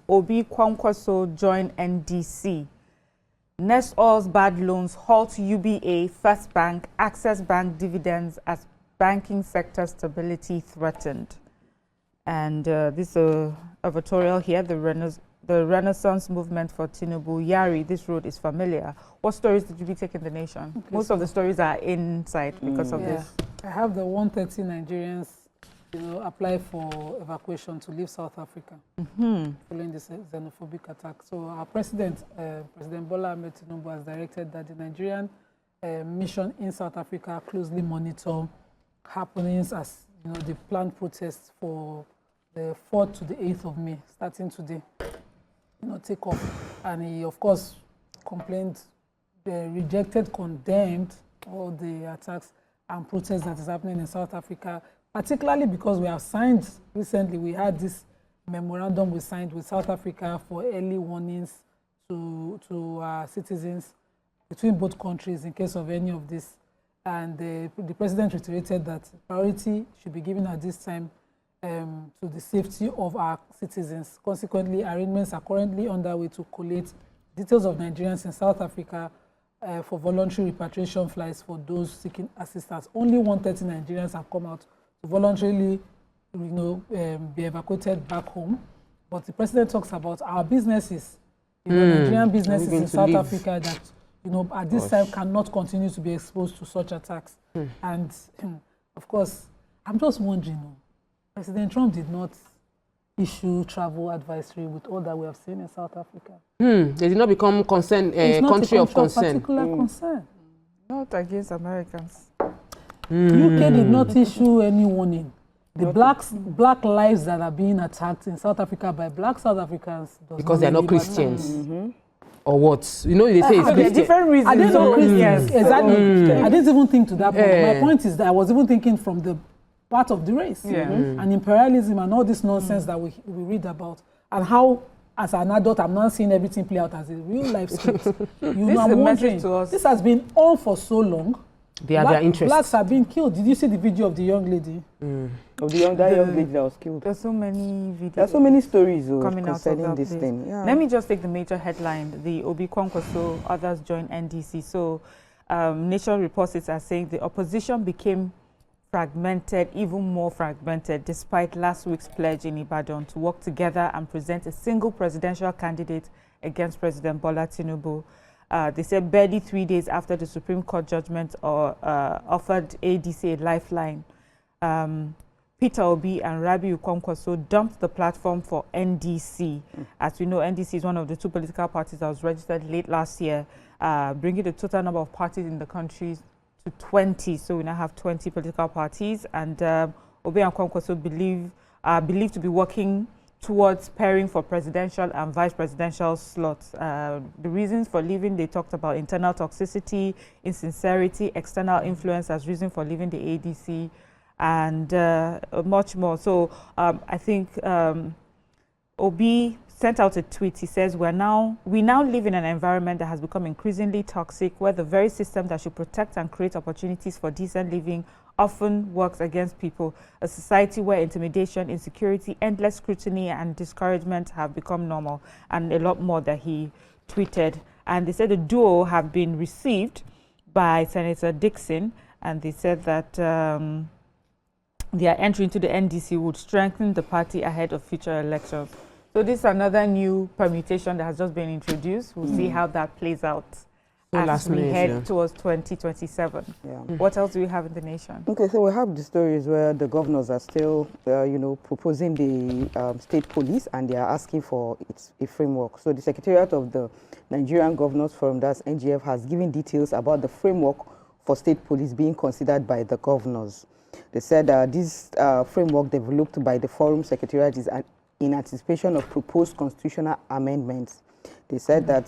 Obi Kwankwaso join NDC. Nest Oil's bad loans halt UBA, First Bank, Access Bank dividends as banking sector stability threatened. And this editorial here, the Renaissance movement for Tinubu. Yari, this road is familiar. What stories did you be taking the nation? Okay, most of the stories are inside because of this. I have the 130 Nigerians, apply for evacuation to leave South Africa following this xenophobic attack. So our president, President Bola Ahmed Tinubu, has directed that the Nigerian mission in South Africa closely monitor happenings as the planned protests for the 4th to the 8th of May, starting today, take off. And he, of course, complained, rejected, condemned all the attacks and protests that is happening in South Africa, particularly because we have signed recently, we had this memorandum we signed with South Africa for early warnings to citizens between both countries in case of any of this. And the president reiterated that priority should be given at this time to the safety of our citizens. Consequently, arrangements are currently underway to collate details of Nigerians in South Africa for voluntary repatriation flights for those seeking assistance. Only 130 Nigerians have come out to voluntarily, be evacuated back home. But the president talks about our businesses, Nigerian businesses in South Africa that, at this time cannot continue to be exposed to such attacks. And of course, I'm just wondering, President Trump did not issue travel advisory with all that we have seen in South Africa. They did not become concern, country of concern. Particular concern. Not against Americans. UK did not issue any warning. The black lives that are being attacked in South Africa by black South Africans because they are not Christians. Or what? They say it's Christian. Different reasons. I didn't know Christians. Exactly. I didn't even think to that point. My point is that I was even thinking from the part of the race and imperialism and all this nonsense that we read about, and how, as an adult, I'm not seeing everything play out as a real life script. I'm wondering, this has been on for so long. They are their interests. Blacks are being killed. Did you see the video of the young lady? Of the young lady that was killed. There's so many videos. There are so many stories coming concerning out of this thing. Yeah. Let me just take the major headline. The Obi Kwankwaso, others join NDC. So Nation reports it as saying the opposition became fragmented, even more fragmented, despite last week's pledge in Ibadan to work together and present a single presidential candidate against President Bola Tinubu. They said barely 3 days after the Supreme Court judgment offered ADC a lifeline, Peter Obi and Rabiu Kwankwaso dumped the platform for NDC. As we know, NDC is one of the two political parties that was registered late last year, bringing the total number of parties in the country to 20. So we now have 20 political parties, and Obi and Kwankwaso are believed to be working towards pairing for presidential and vice presidential slots. The reasons for leaving, they talked about internal toxicity, insincerity, external influence as reason for leaving the ADC, and much more. So I think Obi sent out a tweet. He says, we now live in an environment that has become increasingly toxic, where the very system that should protect and create opportunities for decent living often works against people. A society where intimidation, insecurity, endless scrutiny, and discouragement have become normal, and a lot more that he tweeted. And they said the duo have been received by Senator Dixon, and they said that their entry into the NDC would strengthen the party ahead of future elections. So this is another new permutation that has just been introduced. We'll see how that plays out as we head towards 2027. What else do we have in the nation? Okay, so we have the stories where the governors are still, proposing the state police, and they are asking for a framework. So the Secretariat of the Nigerian Governors Forum, that's NGF, has given details about the framework for state police being considered by the governors. They said this framework developed by the Forum Secretariat is in anticipation of proposed constitutional amendments. They said that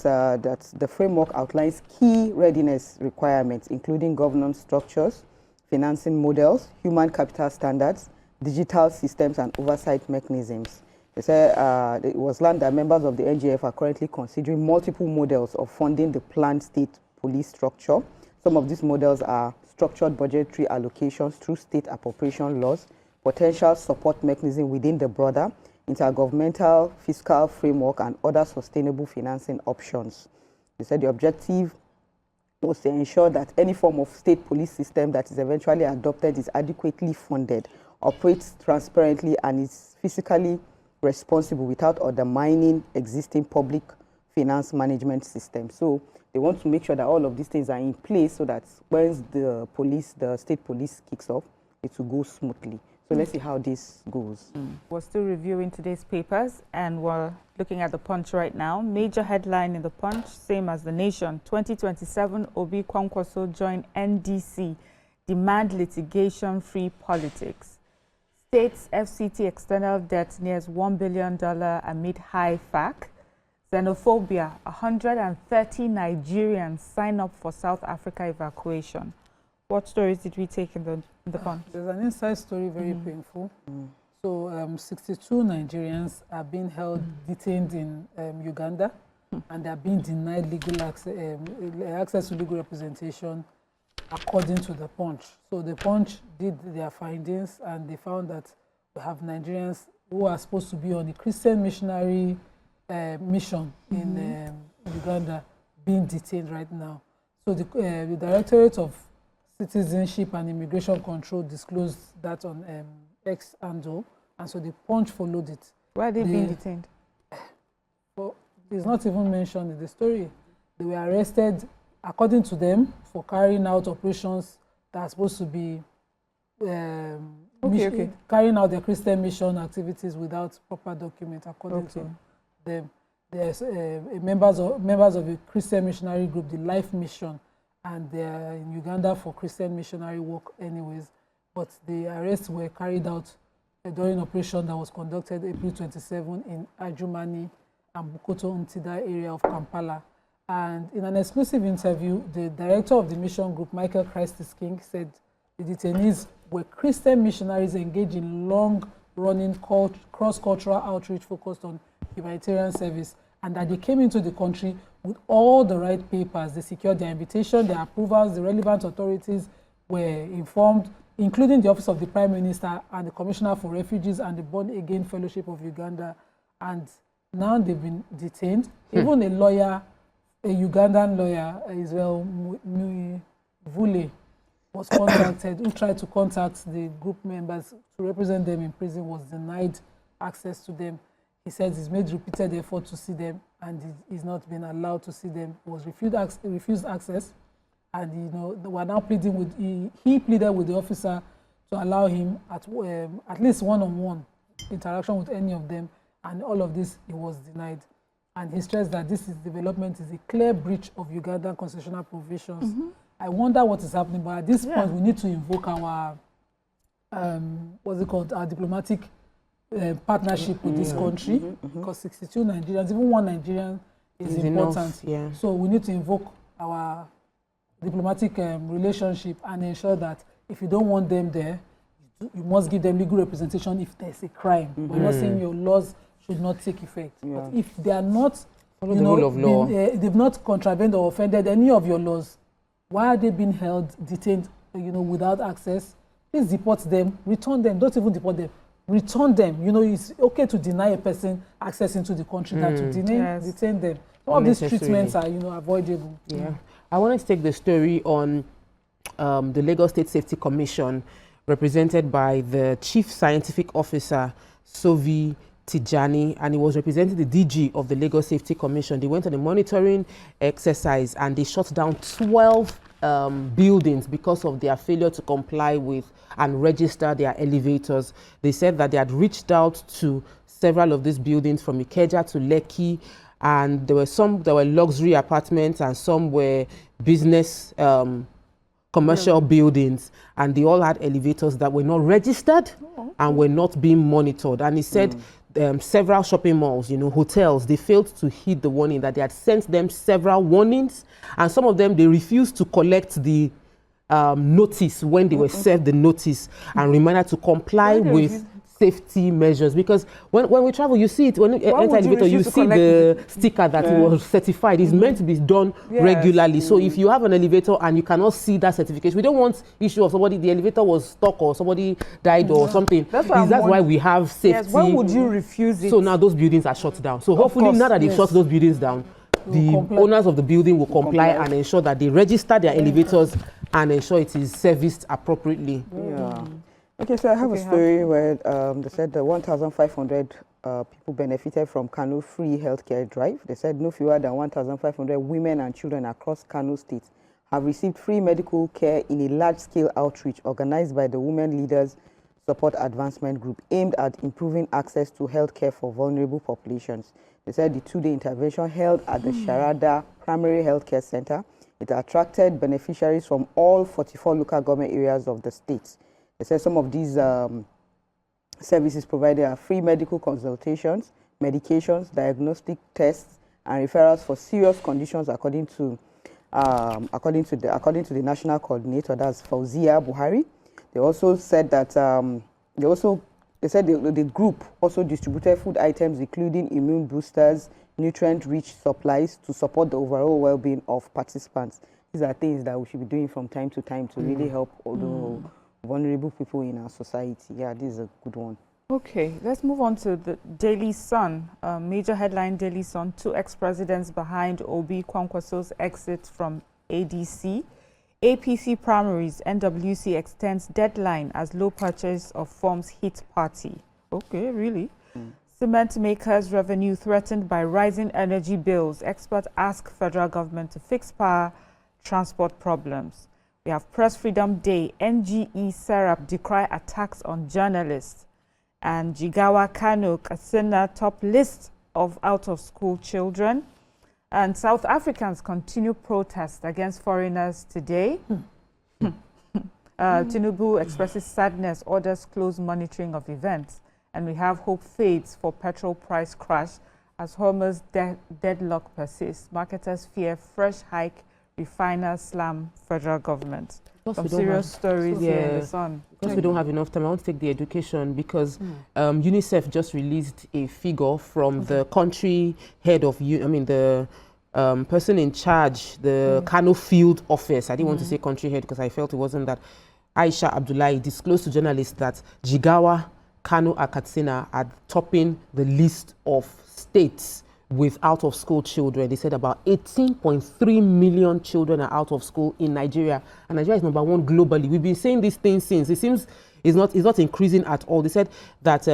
the framework outlines key readiness requirements, including governance structures, financing models, human capital standards, digital systems, and oversight mechanisms. They said it was learned that members of the NGF are currently considering multiple models of funding the planned state police structure. Some of these models are structured budgetary allocations through state appropriation laws, potential support mechanism within the broader intergovernmental fiscal framework, and other sustainable financing options. They said the objective was to ensure that any form of state police system that is eventually adopted is adequately funded, operates transparently, and is fiscally responsible without undermining existing public finance management system. So they want to make sure that all of these things are in place so that when the state police kicks off, it will go smoothly. So let's see how this goes. We're still reviewing today's papers, and we're looking at the Punch right now. Major headline in the Punch, same as the Nation. 2027, Obi Kwankwaso join NDC, demand litigation-free politics. States FCT external debt nears $1 billion amid high FAC. Xenophobia, 130 Nigerians sign up for South Africa evacuation. What stories did we take in the Punch? There's an inside story, very painful. So 62 Nigerians are being held, detained in Uganda, and they are being denied legal access to legal representation, according to the Punch. So the Punch did their findings, and they found that we have Nigerians who are supposed to be on a Christian missionary mission in Uganda being detained right now. So the Directorate of Citizenship and Immigration Control disclosed that on X handle, and so the Punch followed it. Why are they being detained? Well, it's not even mentioned in the story. They were arrested, according to them, for carrying out operations that are supposed to be carrying out their Christian mission activities without proper document, according to them. There's members of a Christian missionary group, the Life Mission, and they are in Uganda for Christian missionary work anyways. But the arrests were carried out during an operation that was conducted April 27 in Ajumani and Bukoto Ntida area of Kampala. And in an exclusive interview, the director of the mission group, Michael Christis King, said the detainees were Christian missionaries engaged in long-running cross-cultural outreach focused on humanitarian service, and that they came into the country with all the right papers. They secured their invitation, their approvals, the relevant authorities were informed, including the Office of the Prime Minister and the Commissioner for Refugees and the Born Again Fellowship of Uganda. And now they've been detained. Even a lawyer, a Ugandan lawyer, Israel Mvule, was contacted, who tried to contact the group members to represent them in prison, was denied access to them. He says he's made repeated effort to see them, and he's not been allowed to see them. He was refused access, and we're now pleading with he pleaded with the officer to allow him at least one-on-one interaction with any of them, and all of this he was denied. And he stressed that this development is a clear breach of Ugandan constitutional provisions. I wonder what is happening, but at this point we need to invoke our our diplomatic partnership with this country, because 62 Nigerians, even one Nigerian is important. Enough, So we need to invoke our diplomatic relationship and ensure that if you don't want them there, you must give them legal representation if there's a crime. We're not saying your laws should not take effect. But if they are not, follow the rule of law, they've not contravened or offended any of your laws, why are they being held, detained, without access? Please deport them, return them. Don't even deport them. Return them. It's okay to deny a person access into the country, than to detain them. Some of these treatments are, avoidable. I want to take the story on the Lagos State Safety Commission, represented by the Chief Scientific Officer, Sovi Tijani, and he was representing the DG of the Lagos Safety Commission. They went on a monitoring exercise, and they shut down 12 buildings because of their failure to comply with and register their elevators. They said that they had reached out to several of these buildings from Ikeja to Lekki, and there were luxury apartments and some were business commercial buildings, and they all had elevators that were not registered and were not being monitored. And he said several shopping malls, hotels, they failed to heed the warning, that they had sent them several warnings, and some of them, they refused to collect the notice when they were served the notice and reminded to comply with safety measures? Because when we travel, you see it, when you enter elevator, you see the sticker that it was certified. It's meant to be done regularly. So if you have an elevator and you cannot see that certification, we don't want issue of somebody, the elevator was stuck or somebody died or something. That's why we have safety. Yes, why would you refuse it? So now those buildings are shut down. So hopefully now that they've shut those buildings down, the owners of the building will comply and ensure that they register their elevators and ensure it is serviced appropriately. Okay, so I have a story where they said that 1,500 people benefited from Kano free healthcare drive. They said no fewer than 1,500 women and children across Kano State have received free medical care in a large-scale outreach organized by the Women Leaders Support Advancement Group aimed at improving access to healthcare for vulnerable populations. They said the two-day intervention held at the Sharada Primary Healthcare Center. It attracted beneficiaries from all 44 local government areas of the state. They said some of these services provided are free medical consultations, medications, diagnostic tests, and referrals for serious conditions according to the national coordinator, that's Fauzia Buhari. They also said that the group also distributed food items including immune boosters, nutrient-rich supplies to support the overall well-being of participants. These are things that we should be doing from time to time to really help all the vulnerable people in our society. Yeah, this is a good one. Okay, let's move on to the Daily Sun. Major headline Daily Sun, 2 ex-presidents behind Obi Kwankwaso's exit from ADC. APC primaries, NWC extends deadline as low purchase of forms hit party. Okay, really? Cement makers' revenue threatened by rising energy bills. Experts ask federal government to fix power transport problems. We have Press Freedom Day. NGE Serap decry attacks on journalists. And Jigawa Kano Katsina top list of out-of-school children. And South Africans continue protest against foreigners today. Tinubu expresses sadness, orders close monitoring of events. And we have hope fades for petrol price crash as Hormuz deadlock persists. Marketers fear fresh hike, refiners slam federal government. Some serious stories here in the Sun. Because we don't have enough time, I want to take the education because UNICEF just released a figure from the country head of, the person in charge, the Kano field office. I didn't want to say country head because I felt it wasn't that. Aisha Abdullahi disclosed to journalists that Jigawa, Kano and Katsina are topping the list of states with out-of-school children. They said about 18.3 million children are out of school in Nigeria. And Nigeria is number 1 globally. We've been saying this thing since. It seems it's not increasing at all. They said that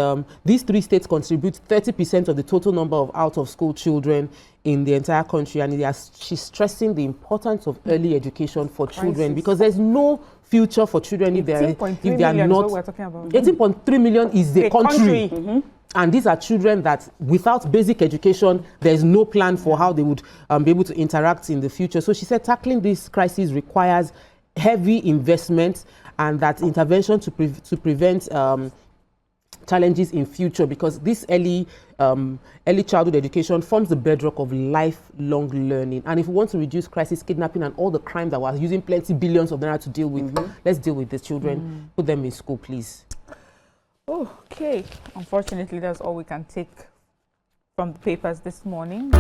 these 3 states contribute 30% of the total number of out-of-school children in the entire country. And she's stressing the importance of early education for children because there's no future for children if they are not. 18.3 million is the country. And these are children that without basic education, there's no plan for how they would be able to interact in the future. So she said tackling this crisis requires heavy investment and that intervention to prevent challenges in future, because this early childhood education forms the bedrock of lifelong learning. And if we want to reduce crisis, kidnapping and all the crime that we're using plenty billions of naira to deal with, let's deal with the children, put them in school, please. Okay, unfortunately, that's all we can take from the papers this morning.